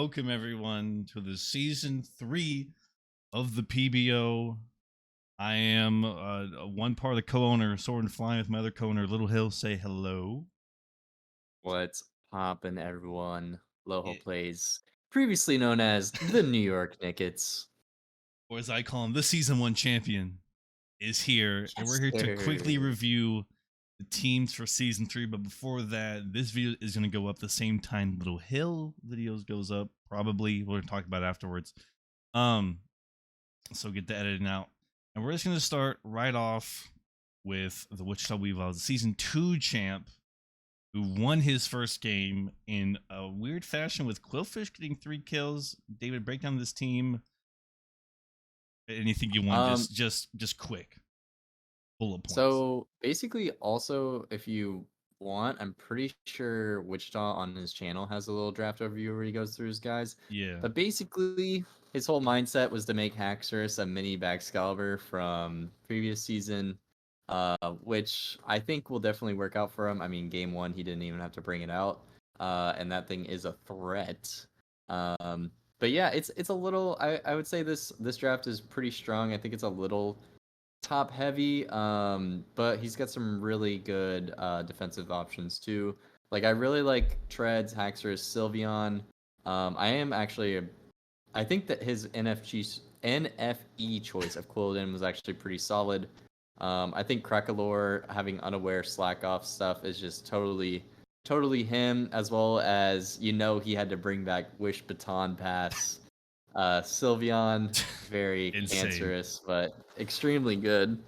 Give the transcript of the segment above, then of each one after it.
welcome everyone to the season 3 of the PBO. I am one part of the co-owner, Sword and Flying, with my other co-owner, Little Hill. Say hello. What's poppin', everyone? Loho It, plays, previously known as the New York Knickets. or as I call him, the season 1 champion is here, and we're Yes, here to quickly sir. review the teams for season 3. But before that, this video is going to go up the same time Little Hill videos goes up. Probably we're going to talk about it afterwards. So get the editing out. And we're just going to start right off with the Wichita Weavile, the season 2 champ, who won his first game in a weird fashion with Quillfish getting 3 kills. David, break down this team. Anything you want, Um, just quick bullet points. so basically, also, if you want, I'm pretty sure Wichita on his channel has a little draft overview where he goes through his guys. Yeah. But basically, his whole mindset was to make Haxorus a mini Baxcalibur from previous season, which I think will definitely work out for him. I mean, game 1, he didn't even have to bring it out, and that thing is a threat. But yeah, it's a little. I would say this draft is pretty strong. I think it's a little top heavy, but he's got some really good defensive options too. Like I really like Treads, Haxorus, Sylveon. I think that his NFE choice of Quilladin was actually pretty solid. I think Crackalore having unaware slack off stuff is just totally him, as well as he had to bring back Wish Baton Pass. Sylveon, very Insane. cancerous, but extremely good.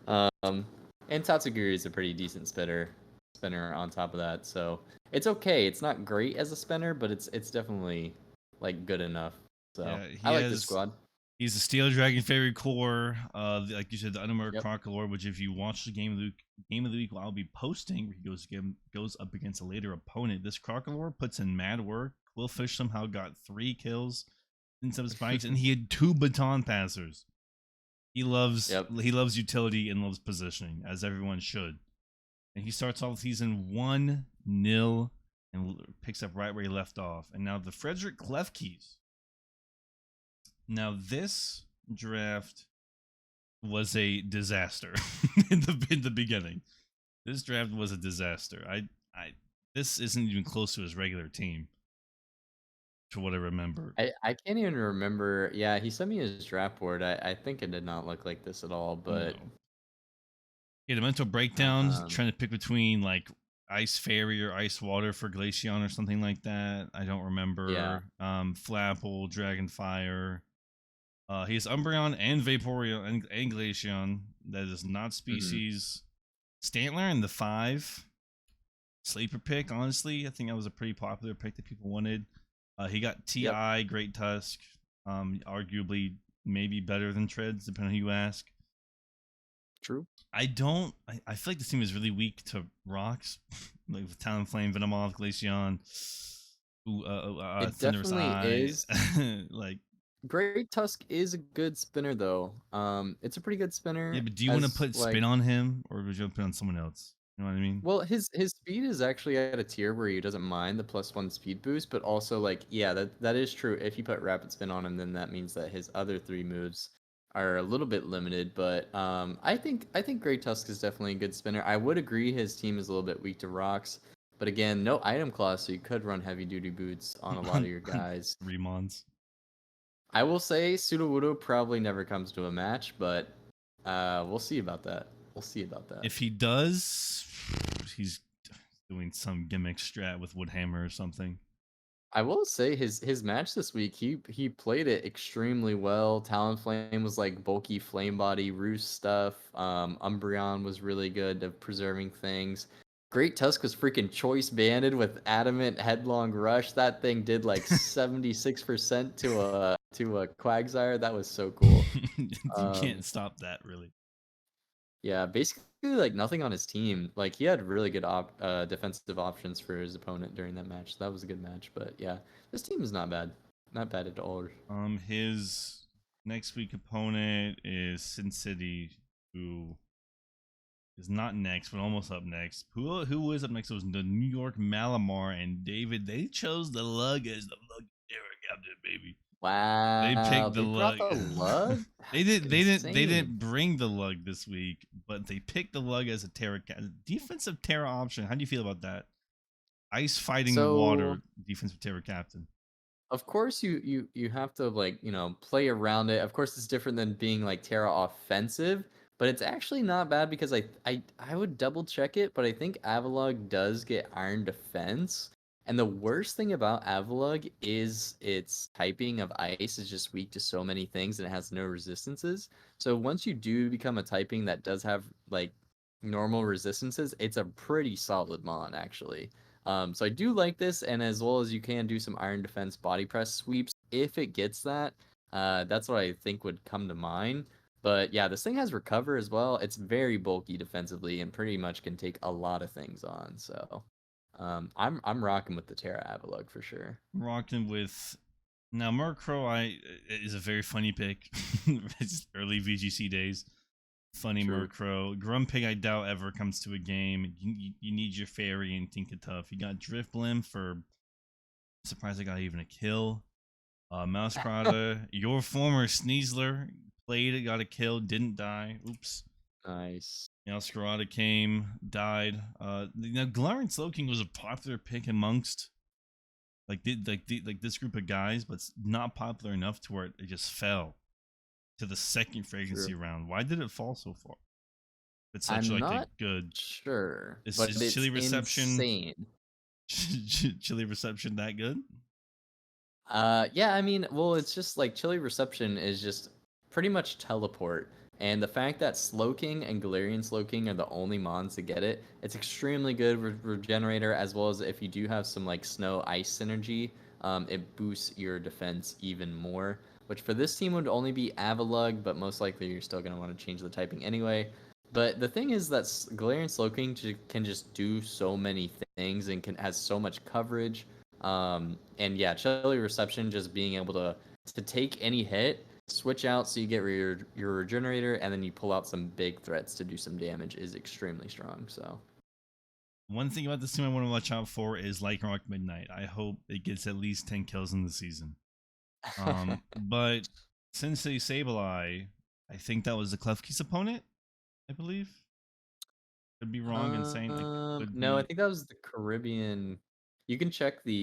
And Tatsugiri is a pretty decent spinner on top of that. So it's okay. It's not great as a spinner, but it's definitely like good enough. So Yeah, I like this squad. he's a Steel Dragon Fairy Core. Like you said, the Unaware Yep. Crocalor, which if you watch the game of the week, I'll be posting, where he goes up against a later opponent. This Crocalor puts in mad work. Quillfish somehow got 3 kills in some spikes, and he had 2 baton passers. He loves Yep. utility and loves positioning, as everyone should. And he starts off the season 1-0 and picks up right where he left off. And now the Frederick Klefkeys. Now this draft was a disaster in the beginning. This draft was a disaster. This isn't even close to his regular team, to what I remember. I can't even remember. Yeah, he sent me his draft board. I think it did not look like this at all, but No. He had a mental breakdown trying to pick between like Ice Fairy or Ice Water for Glaceon or something like that. I don't remember. Yeah. Flapple, Dragonfire. He has Umbreon and Vaporeon and Glaceon. That is not species. Stantler in the 5. Sleeper pick, honestly. I think that was a pretty popular pick that people wanted. He got TI, Great Tusk. Arguably maybe better than Treads, depending on who you ask. True. I feel like this team is really weak to rocks, like with Talonflame, Venomoth, Glaceon, It Thunderous definitely Eye. is. Like Great Tusk is a good spinner though. It's a pretty good spinner. yeah, but do you want to put spin on him, or would you want to put on someone else? You know what I mean? Well, his speed is actually at a tier where he doesn't mind the +1 speed boost, but also like yeah, that is true. If you put Rapid Spin on him, then that means that his other 3 moves are a little bit limited. But I think Great Tusk is definitely a good spinner. I would agree his team is a little bit weak to rocks, but again, no item clause, so you could run heavy duty boots on a lot of your guys. Remons. I will say Sudowoodo probably never comes to a match, but we'll see about that. If he does, he's doing some gimmick strat with Woodhammer or something. I will say his match this week, he played it extremely well. Talonflame was like bulky flame body roost stuff. Umbreon was really good at preserving things. Great Tusk was freaking choice banded with adamant headlong rush. That thing did like 76% to a Quagsire. That was so cool. You can't stop that, really. Yeah, basically like nothing on his team. Like he had really good defensive options for his opponent during that match. So that was a good match. But yeah, this team is not bad at all. His next week opponent is Sin City, who is not next, but almost up next. Who was up next? It was the New York Malamar and David. They chose the Lug as the Lug They Wow, picked the they brought lug. the lug? They That's didn't. They didn't. They insane. didn't bring the lug this week, but they picked the lug as a defensive Terra option. How do you feel about that? Ice fighting So, water defensive Terra captain. of course, you have to like play around it. Of course, it's different than being like Terra offensive, but it's actually not bad because I would double check it, but I think Avalugg does get Iron Defense. And the worst thing about Avalugg is its typing of ice is just weak to so many things and it has no resistances. So once you do become a typing that does have like normal resistances, it's a pretty solid mon actually. So I do like this, and as well as you can do some Iron Defense body press sweeps if it gets that. That's what I think would come to mind. But yeah, this thing has recover as well. It's very bulky defensively and pretty much can take a lot of things on. So I'm rocking with the Terra Avalugg for sure. Rocking with now Murkrow. Is a very funny pick. It's early VGC days. Funny True. Murkrow. Grumpig, I doubt ever comes to a game. You need your fairy and think it tough. You got Drifblim for. I'm surprised I got even a kill. Mousecrata, your former Sneasler played it, got a kill, didn't die. Oops. Nice. Mousecrata came, died. Now Galarian Slowking was a popular pick amongst like this group of guys, but it's not popular enough to where it just fell to the second fragrancy True. round. Why did it fall so far? It's such I'm like a not good. sure, Is, but is it's chili reception? insane. Chili reception that good? Yeah, I mean, well, it's just like Chili Reception is just pretty much teleport. And the fact that Slowking and Galarian Slowking are the only mons to get it, it's extremely good regenerator, as well as if you do have some like snow ice synergy, it boosts your defense even more. Which for this team would only be Avalugg, but most likely you're still going to want to change the typing anyway. But the thing is that Galarian Slowking can just do so many things and has so much coverage. And yeah, Chili Reception just being able to take any hit, switch out so you get your regenerator, and then you pull out some big threats to do some damage is extremely strong. So One thing about this team I want to watch out for is Lycanroc Midnight. I hope it gets at least 10 kills in the season. But Sensei Sableye, I think that was the Klefki's opponent, I believe. Could be wrong and saying like could no, I be. think that was the Caribbean. You can check the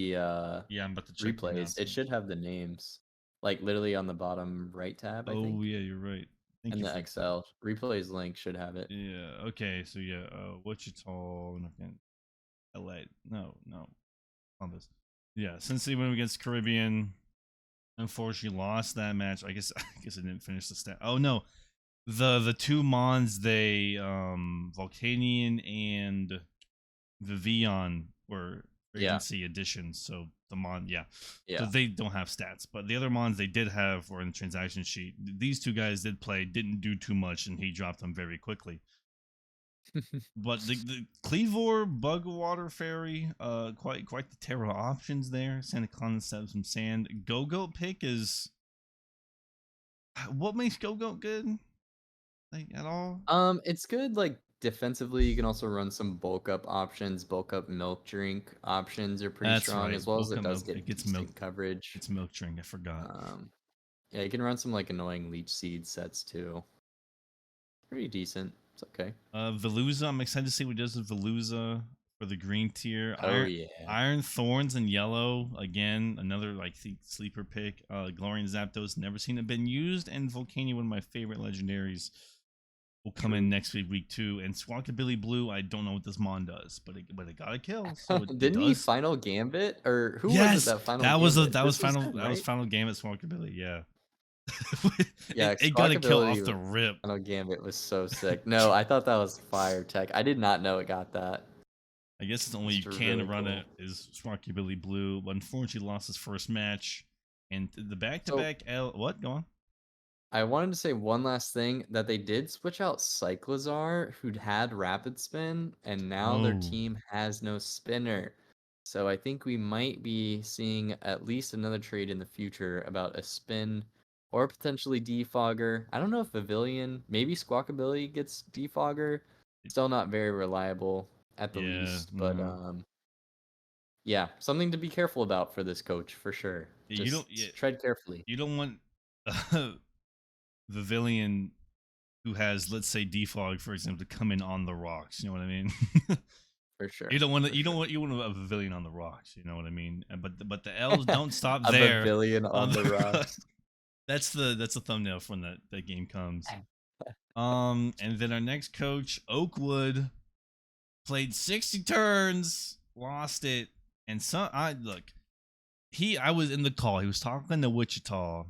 Yeah, I'm about to check right now. replays. It should have the names, like literally on the bottom right tab, I Oh think, yeah, you're right. Thank and you the for. Excel replays link should have it. Yeah. Okay. So yeah. Wichita. LA. No. Columbus. Yeah. Since they went against Caribbean, unfortunately lost that match. I guess I didn't finish the stat. Oh no, the two mons they Volcanion and Vivian were Yeah, Regency editions. So the mon, yeah. So yeah. they don't have stats, but the other mons they did have were in the transaction sheet. These two guys did play, didn't do too much, and he dropped them very quickly. But the Cleavor Bug Water Fairy, quite the Terra options there. Santa Claus steps some sand. Go-Goat pick is what makes Go-Goat good? Like at all? It's good like defensively. You can also run some bulk up options. Bulk up milk drink options are pretty That's strong, right. as well as Bulk it up does milk. It get gets milk. decent coverage. It's milk drink. I forgot. Um, yeah, you can run some like annoying leech seed sets too. Pretty decent. It's okay. Veluza. I'm excited to see what it does with Veluza for the green tier. Oh yeah. Iron Thorns and yellow again. Another like sleeper pick. Glorian Zapdos. Never seen it been used, and Volcania, one of my favorite legendaries, will come in next week 2. And Squawkabilly Blue. I don't know what this mon does, but it got a kill, so it Didn't he does. final gambit or who was it Yes, that final that was gambit? that was This was final him, that was right? final game at Squawkabilly. Yeah. Yeah, It got a kill off Squawkability the rip. final gambit was so sick. No, I thought that was fire tech. I did not know it got that. I guess it's the only It's you can really run cool. it is Sparky Billy Blue, but unfortunately lost his first match. And the back to So back L what? Go on. I wanted to say one last thing that they did switch out Cyclizar, who'd had Rapid Spin, and now their Oh. team has no spinner. So I think we might be seeing at least another trade in the future about a spin or potentially Defogger. I don't know if Pavilion, maybe Squawkabilly gets Defogger. Still not very reliable at the Yeah, least, but no. Yeah, something to be careful about for this coach for sure. You don't Just tread carefully. you don't want Pavilion who has, let's say, defog, for example, to come in on the rocks. You know what I mean? For sure. You don't want to. For You don't sure. want. You want a pavilion on the rocks. You know what I mean? But the L's don't stop A there. pavilion on the Rock. rocks. That's the thumbnail for when that game comes. And then our next coach, Oakwood, played 60 turns, lost it, and I was in the call. He was talking to Wichita,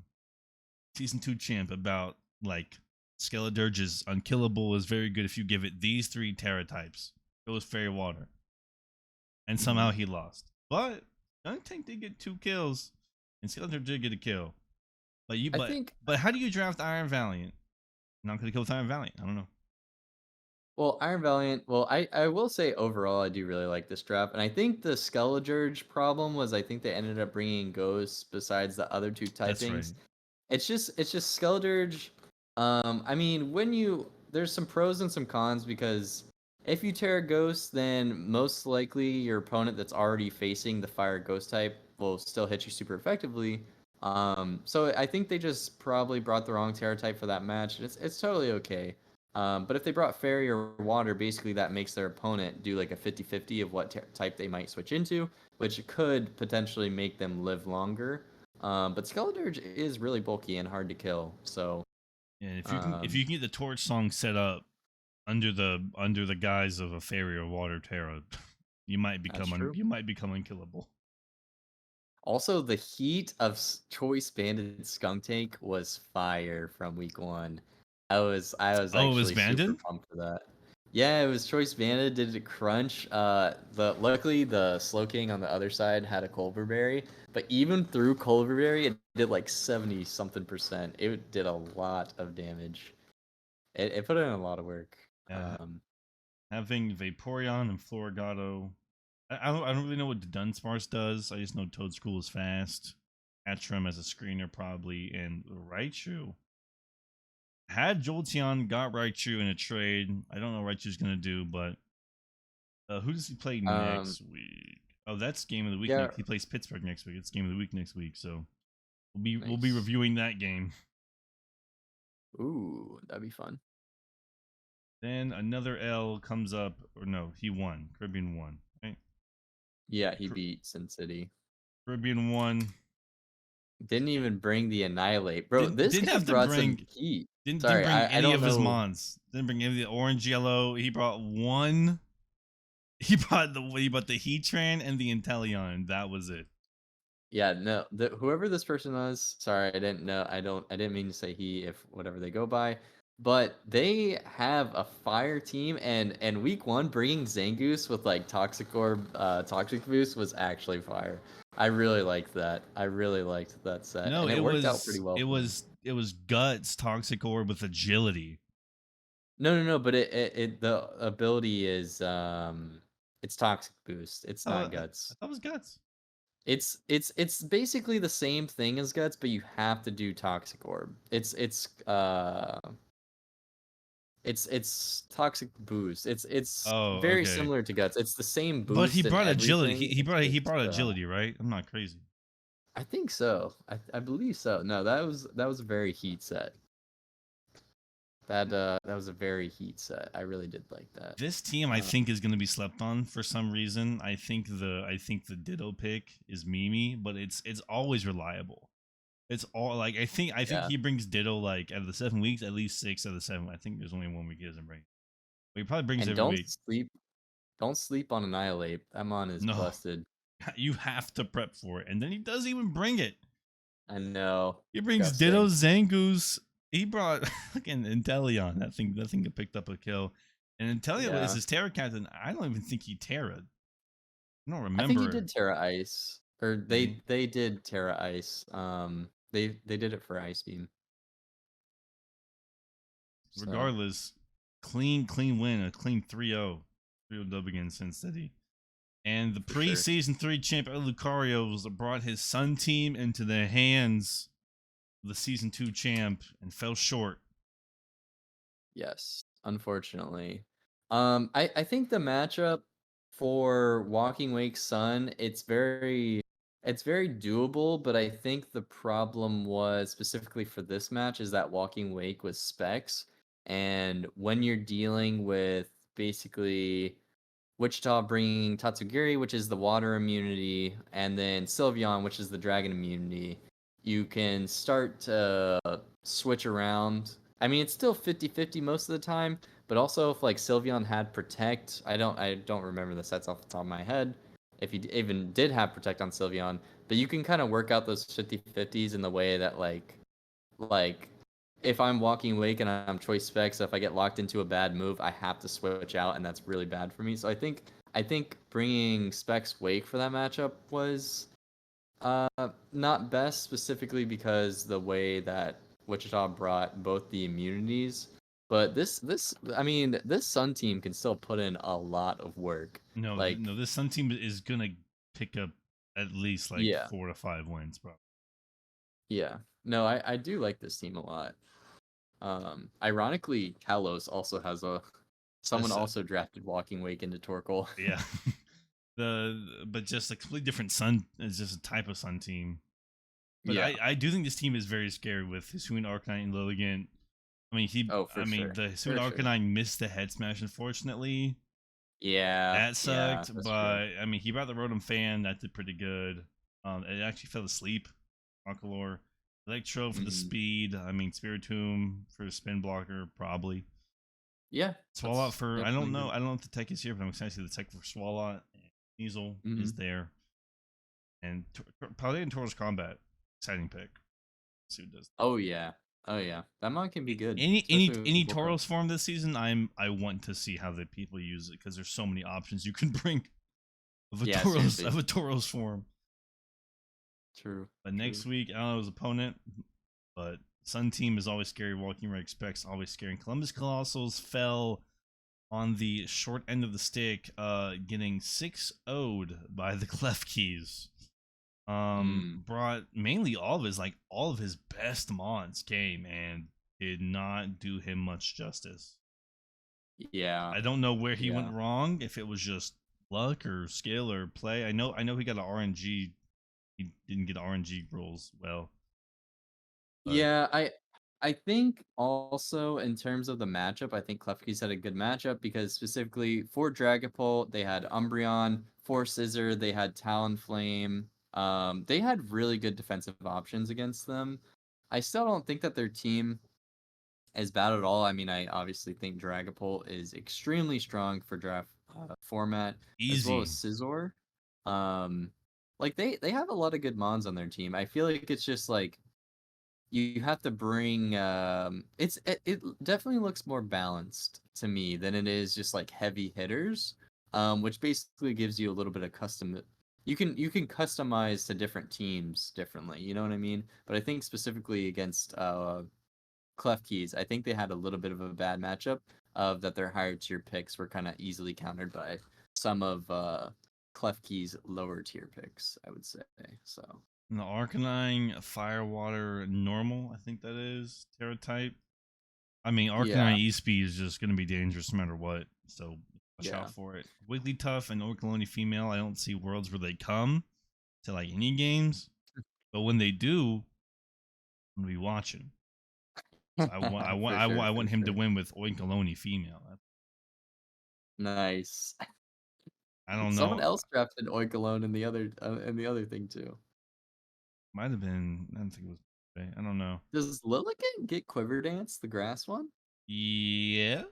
season 2 champ, about like Skeledirge is unkillable, is very good if you give it these 3 Terra types. Goes fairy water. And somehow he lost. But Dunk Tank did get 2 kills. And Skeledirge did get a kill. But how do you draft Iron Valiant? I'm not gonna kill with Iron Valiant. I don't know. Well, Iron Valiant. Well, I will say overall, I do really like this draft, and I think the Skeledirge problem was I think they ended up bringing ghosts besides the other 2 That's typings. right. It's just Skeledirge. I mean, there's some pros and some cons because if you Terra Ghost, then most likely your opponent that's already facing the Fire Ghost type will still hit you super effectively. So I think they just probably brought the wrong Terra type for that match. It's totally okay. But if they brought Fairy or Water, basically that makes their opponent do like a 50-50 of what type they might switch into, which could potentially make them live longer. But Skeledirge is really bulky and hard to kill. So yeah, if you can get the Torch Song set up under the guise of a Fairy or Water Terra, you might become unkillable. Also, the heat of Choice Banded Skunk Tank was fire from week 1. I was actually super pumped for that. Yeah, it was Choice Banded. Did it crunch? Luckily the Slow King on the other side had a Culverberry, but even through Culverberry, it did like 70 something %. It did a lot of damage. It put in a lot of work. Having Vaporeon and Florigato. I don't really know what the Dunsparce does. I just know Toad School is fast. Hatchram as a screener probably, and Raichu. Had Jolteon, got Raichu in a trade. I don't know what Raichu's gonna do, but who does he play next week? Oh, that's game of the week. He plays Pittsburgh next week. It's game of the week next week, so we'll be reviewing that game. Ooh, that'd be fun. Then another L comes up, or no, he won. Caribbean won, right? Yeah, he beat Sin City. Caribbean won. Didn't even bring the Annihilate, bro. This guy brought some heat. Didn't bring any of his mons. Didn't bring any of the orange, yellow. He brought one. He brought the Heatran and the Inteleon. That was it. Yeah, no. Whoever this person was, sorry, I didn't know. I didn't mean to say he, if whatever they go by. But they have a fire team, and week 1 bringing Zangoose with like Toxic Orb, Toxic Boost was actually fire. I really liked that. I really liked that set. No, and it worked out pretty well. It was Guts Toxic Orb with Agility. No. But the ability is it's Toxic Boost. It's not Guts. I thought it was Guts. It's basically the same thing as Guts, but you have to do Toxic Orb. It's Toxic Boost. It's very similar to Guts. It's the same boost. But he brought Agility. He brought Agility, right? I'm not crazy. I think so. I believe so. No, that was a very heat set. That was a very heat set. I really did like that. This team I think is going to be slept on for some reason. I think the Ditto pick is Mimi, but it's always reliable. It's all like I think he brings Ditto like out of the 7 weeks, at least 6 out of the 7. I think there's only 1 week he doesn't bring. But he probably brings every week. Don't sleep on Annihilate. That mon is busted. You have to prep for it, and then he doesn't even bring it. I know. He brings Ditto, Zangoose. He brought fucking Inteleon. That thing picked up a kill. And Inteleon is his Terra captain. I don't even think he Terra'd. I don't remember. I think he did Terra Ice. Or they did Terra Ice. They did it for Ice Beam. Regardless, clean win, a clean 3-0. 3-0 against Sin City. And the pre-season 3 champ Lucario brought his Sun team into the hands of the season 2 champ and fell short. Yes, unfortunately. I think the matchup For Walking Wake Sun, it's very doable, but I think the problem was specifically for this match is that Walking Wake was specs, and when you're dealing with basically Wichita bringing Tatsugiri, which is the water immunity, and then Sylveon, which is the dragon immunity, you can start to switch around. I mean, it's still 50-50 most of the time, but also if like Sylveon had Protect, I don't remember the sets off the top of my head. If he even did have Protect on Sylveon, but you can kind of work out those 50-50s in the way that like if I'm walking awake and I'm choice spec, so if I get locked into a bad move, I have to switch out, and that's really bad for me. So I think bringing specs wake for that matchup was not best, specifically because the way that Wichita brought both the immunities. But this I mean this Sun team can still put in a lot of work. No, Like no, this Sun team is gonna pick up at least like yeah 4 to 5 wins, bro. yeah no I do like this team a lot. Ironically, Kalos also has someone That's, also drafted Walking Wake into Torkoal. yeah. But just a completely different Sun. It's just a type of Sun team. But Yeah. I do think this team is very scary with Hisuian Arcanine and Lilligant. Oh, for sure. The For Hisuian sure. Arcanine missed the head smash, unfortunately. Yeah. That Yeah, sucked, that's true. but I mean, he brought the Rotom fan. That did pretty good. It actually fell asleep. Conkeldurr. Electro for the Mhm. speed. I mean, Spiritomb for the spin blocker, probably. Yeah, Swalot that's for I don't definitely know. good. I don't know if the tech is here, but I'm excited to see the tech for Swalot. Sneasel is Mhm. there, and Paladin Taurus Combat, exciting pick. See what it does. Oh yeah. Oh yeah. That mod can be good, especially Any with Voltorb. Tauros form this season, I want to see how the people use it because there's so many options you can bring of a Yeah, Tauros seriously. of a Tauros form. True. But True. next week, I don't know his opponent, but Sun Team is always scary. Walking Red Specs always scary. And Columbus Colossals fell on the short end of the stick, getting 6-0'd by the Clef Keys. Mm. Brought mainly all of his best mons came and did not do him much justice. Yeah. I don't know where he went Yeah. wrong, if it was just luck or skill or play. I know he got an RNG. He didn't get RNG rolls well, but Yeah, I think also in terms of the matchup, I think Klefki's had a good matchup because specifically for Dragapult, they had Umbreon. For Scissor, they had Talonflame. They had really good defensive options against them. I still don't think that their team is bad at all. I mean, I obviously think Dragapult is extremely strong for draft format, as well as easy. Scizor. Um, like they have a lot of good mons on their team. I feel like it's just like you have to bring it definitely looks more balanced to me than it is just like heavy hitters, which basically gives you a little bit of custom. You can customize to different teams differently, you know what I mean? But I think specifically against Clef Keys, I think they had a little bit of a bad matchup of that their higher tier picks were kind of easily countered by some of Clef Keys lower tier picks, I would say. So And the Arcanine, Firewater, normal, I think that is, Terra type. I mean, yeah, Arcanine E-Speed is just going to be dangerous no matter what, so watch yeah. out for it. Wigglytuff and Orcoloni female, I don't see worlds where they come to like any games, but when they do, I'm going to be watching. So For sure, I for want him to sure. win with Oinkaloni female. Nice. I don't Someone know. else drafted Oikalone in the other thing too. Might have been. I don't think it was. I don't know. Does Lilligant get Quiver Dance, the grass one? Yes,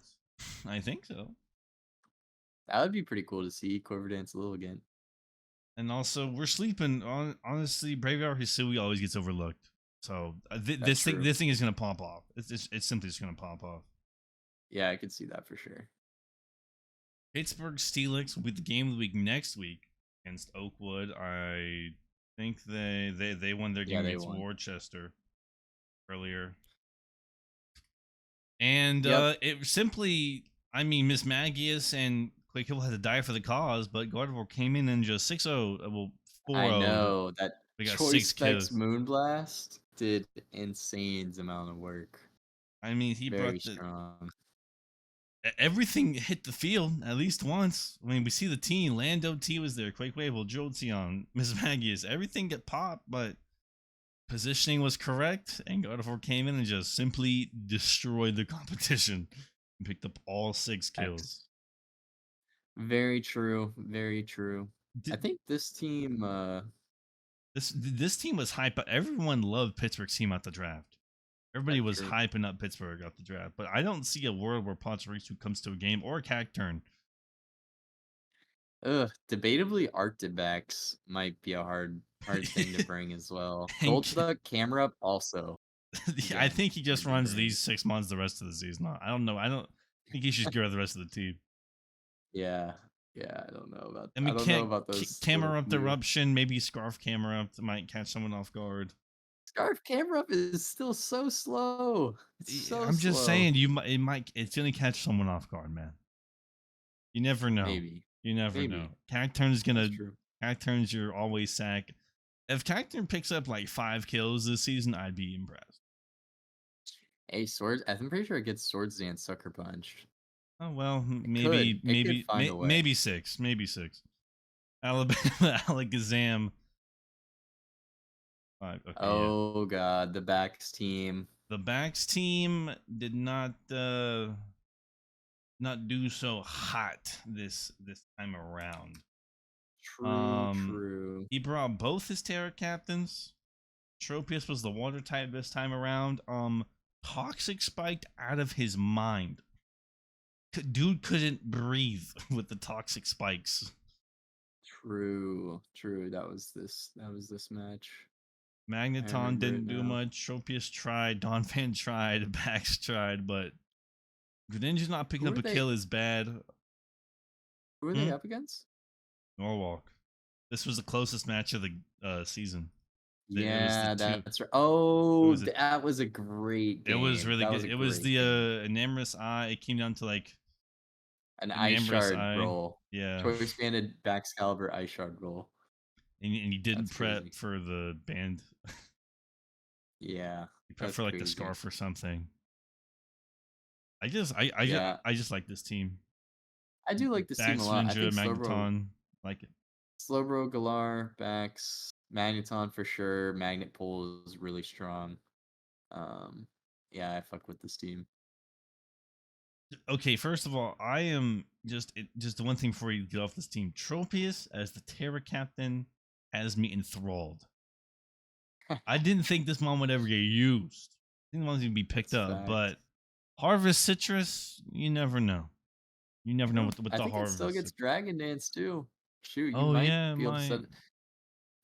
I think so. That would be pretty cool to see Quiver Dance Lilligant. And also, we're sleeping on. Honestly, Braveheart Hisui always gets overlooked. So That's true. this thing is gonna pop off. It's simply just gonna pop off. Yeah, I could see that for sure. Pittsburgh Steelix will be the game of the week next week against Oakwood. I think they won their Yeah, game they against won. Worcester earlier. And Yep. it simply, I mean, Miss Magius and Quick Hill had to die for the cause, but Gardevoir came in and just 6-0, well, I 4-0'd. know that We got Choice 6 Specs kills. Moonblast did insane amount of work. I mean, he Very brought the strong. everything hit the field at least once. I mean, we see the team. Lando T was there. Quake Wable, Jolteon, Miss Magius. Everything get popped, but positioning was correct, and God of War came in and just simply destroyed the competition and picked up all 6 kills. Very true. Very true. I Did, think this team. this team was hype. Everyone loved Pittsburgh's team at the draft. Everybody That's was true. hyping up Pittsburgh at the draft, but I don't see a world where Pachirisu comes to a game or a Cacturn. Debatably, Arctibax might be a hard thing to bring as well. And Golduck, Camera also. I Again, think he just hard to runs bring. these 6 months the rest of the season. I don't know. I don't think he should get the rest of the team. Yeah, yeah. I don't know about. I I mean, don't know about those little camera up few. eruption, maybe scarf camera up might catch someone off guard. Scarf Camera is still so slow. It's so I'm just slow. saying, it's gonna catch someone off guard, man. You never know. Maybe. You never Maybe. know. Cacturn's gonna. That's true. Cacturn's your always sack. If Cacturn picks up like 5 kills this season, I'd be impressed. Hey, Swords. I'm pretty sure it gets Swords Dance Sucker Punch. Oh well, It could find a way. maybe 6, maybe 6. Alabama, Alakazam. 5. Okay, yeah. Oh god, the backs team. The backs team did not do so hot this time around. True. He brought both his Terra captains. Tropius was the water type this time around. Toxic spiked out of his mind. Dude couldn't breathe with the toxic spikes. True. That was this match. Magneton didn't do much. Tropius tried. Donphan tried. Bax tried, but Greninja's not picking up a kill is bad. Who are they up against? Norwalk. This was the closest match of the season. Yeah, that's right. Oh, that was a great game. It was really good. It was the Enamorous Eye. It came down to like an Ice Shard roll. Yeah. Choice banded Baxcalibur Ice Shard roll. And he didn't prep for the band. Yeah. He prepped for like the scarf or something. I just like this team. I do like this team a lot. Ninja, Magneton, like it. Slowbro, Galar, Bax, Magneton for sure. Magnet Pull is really strong. Yeah, I fuck with this team. Okay, first of all, I am just the one thing before you get off this team. Tropius as the Terra captain has me enthralled. I didn't think this one would ever get used. I didn't want it to be picked up, but Harvest Citrus, you never know. You never know what the Harvest. It still gets Dragon Dance too. Shoot, you might be able to set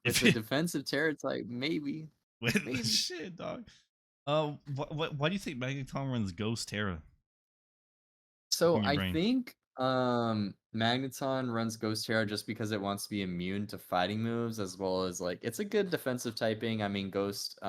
if the defensive Terra type, maybe. Shit, dog. Why do you think Magneton runs Ghost Terra? So I think Magneton runs Ghost Terra just because it wants to be immune to fighting moves, as well as like it's a good defensive typing. I mean, Ghost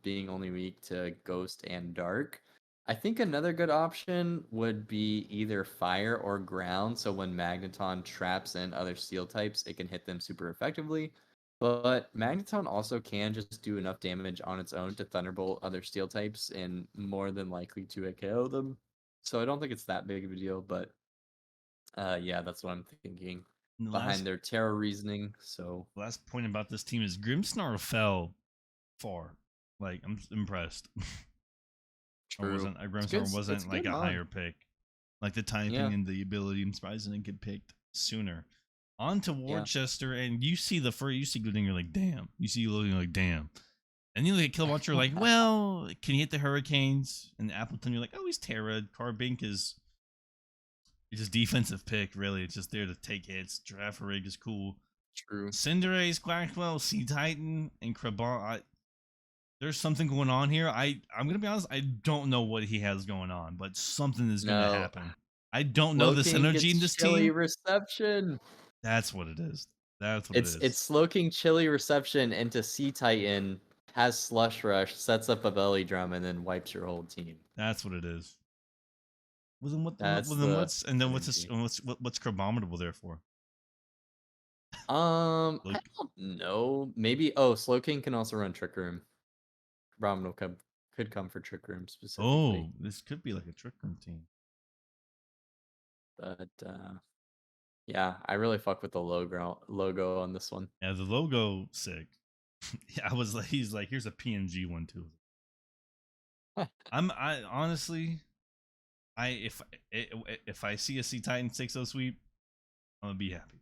being only weak to Ghost and Dark. I think another good option would be either Fire or Ground. So when Magneton traps in other Steel types, it can hit them super effectively. But Magneton also can just do enough damage on its own to Thunderbolt other Steel types and more than likely to KO them. So I don't think it's that big of a deal, but yeah, that's what I'm thinking behind their Terra reasoning. So the last point about this team is Grimmsnarl fell far. Like, I'm impressed. Grimmsnarl wasn't like a higher pick. Like the typing and the ability, I'm surprised it didn't get picked sooner. On to Worcester, and you see Gooding, you're like, damn. You see Logan, you're like, damn. And you look at Killwatcher, like, well, can he hit the Hurricanes? And Appleton, you're like, oh, he's Terra. Carbink is just defensive pick, really. It's just there to take hits. Girafarig is cool. True. Cinderace, Quaxwell, Sea Titan, and Krabar. There's something going on here. I'm going to be honest, I don't know what he has going on, but something is going to happen. I don't know the synergy in this team. Reception. That's what it is. That's what it is. It's Slowking Chilly Reception into Sea Titan, has Slush Rush, sets up a belly drum, and then wipes your whole team. That's what it is. Well, then what's Crabominable there for? I don't know. Maybe Slowking can also run Trick Room. Crabominable could come for Trick Room specifically. Oh, this could be like a Trick Room team. But yeah, I really fuck with the logo on this one. Yeah, the logo sick. Yeah, he's like, here's a PNG one too. I honestly, if I see a Sea Titan 6-0 sweep, I'm gonna be happy.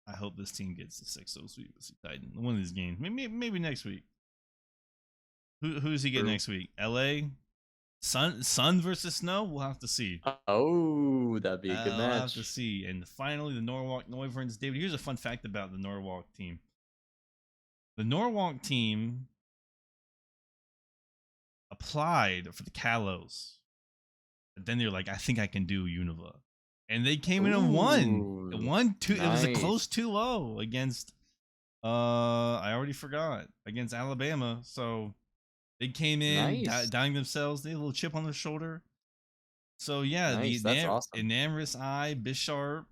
I hope this team gets the 6-0 sweep with Sea Titan one of these games. Maybe next week. Who's he getting True. next week? LA? Sun versus Snow? We'll have to see. Oh, that'd be a good I'll have to match. see. And finally, the Norwalk Noiverns. David, here's a fun fact about the Norwalk team. The Norwalk team applied for the Kalos, but then they're like, I think I can do UNOVA. And they came in and won. Ooh, It won two. It was a nice. close 2-0 against I already forgot, against Alabama. So they came in Nice. dying themselves. They had a little chip on their shoulder. So yeah, Nice. That's awesome. Enamorous Eye, Bisharp,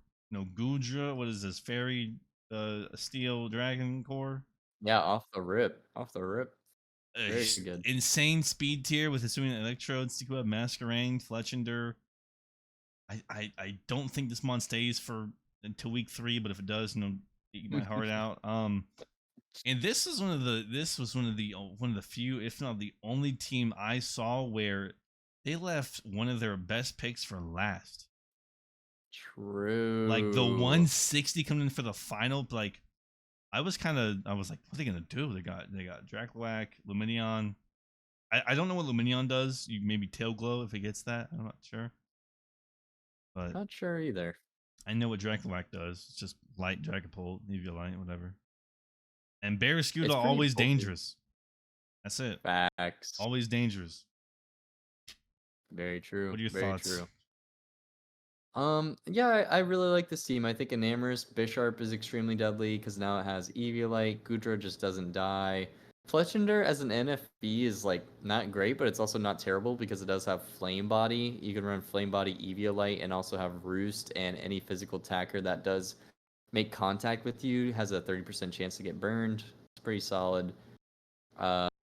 Gudra, what is this? Fairy Steel Dragon Core. Yeah, off the rip. Off the rip. Very good. Insane speed tier with assuming Electrode, Stick-Web, Masquerain, Fletchender. I don't think this mon stays for until week 3, but if it does, eat my heart out. And this was one of the few, if not the only team I saw where they left one of their best picks for last. True. Like the 160 coming in for the final, like I was like, what are they gonna do? They got Draculac, Luminion. I don't know what Luminion does. You maybe Tail Glow if it gets that. I'm not sure. But Not sure either. I know what Draculac does. It's just light Dragapult, Eviolite, whatever. And Barraskewda always dangerous. That's it. Facts. Always dangerous. Very true. What are your thoughts? True. Yeah, I really like this team. I think Enamorous Bisharp is extremely deadly because now it has Eviolite. Gudra just doesn't die. Fletchender as an NFB is like not great, but it's also not terrible because it does have Flame Body. You can run Flame Body Eviolite and also have Roost, and any physical attacker that does make contact with you has a 30% chance to get burned. It's pretty solid. Draclock,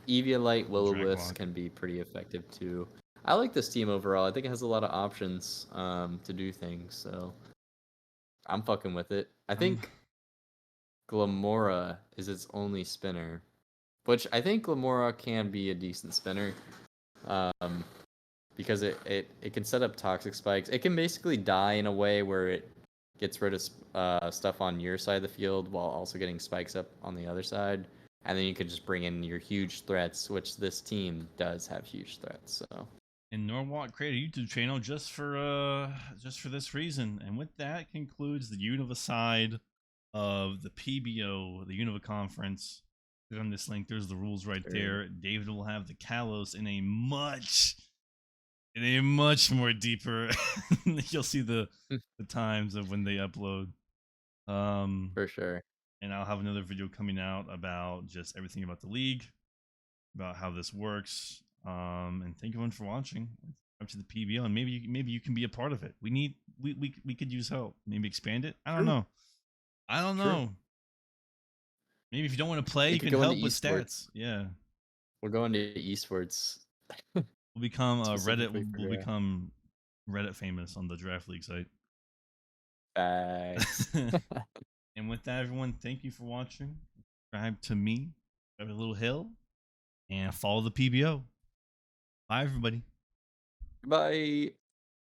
Eviolite, Will-O-Wisp can be pretty effective too. I like this team overall. I think it has a lot of options to do things, so I'm fucking with it. I think Glamora is its only spinner, which I think Glamora can be a decent spinner, because it can set up toxic spikes. It can basically die in a way where it gets rid of stuff on your side of the field while also getting spikes up on the other side, and then you can just bring in your huge threats, which this team does have huge threats. So. And Norwalk created a YouTube channel just for this reason. And with that concludes the UNOVA side of the PBO, the UNOVA conference. Click on this link. There's the rules right there. David will have the Kalos in a much more deeper. You'll see the times of when they upload. For sure. And I'll have another video coming out about just everything about the league, about how this works. And thank everyone for watching. Up to the PBO, and maybe you can be a part of it. We could use help. Maybe expand it. I don't know. Maybe if you don't want to play, you can help with stats. Yeah, we're going to esports. We'll become Reddit. We'll become Reddit famous on the Draft League site. And with that, everyone, thank you for watching. Subscribe to me, grab a little hill, and follow the PBO. Bye, everybody. Bye.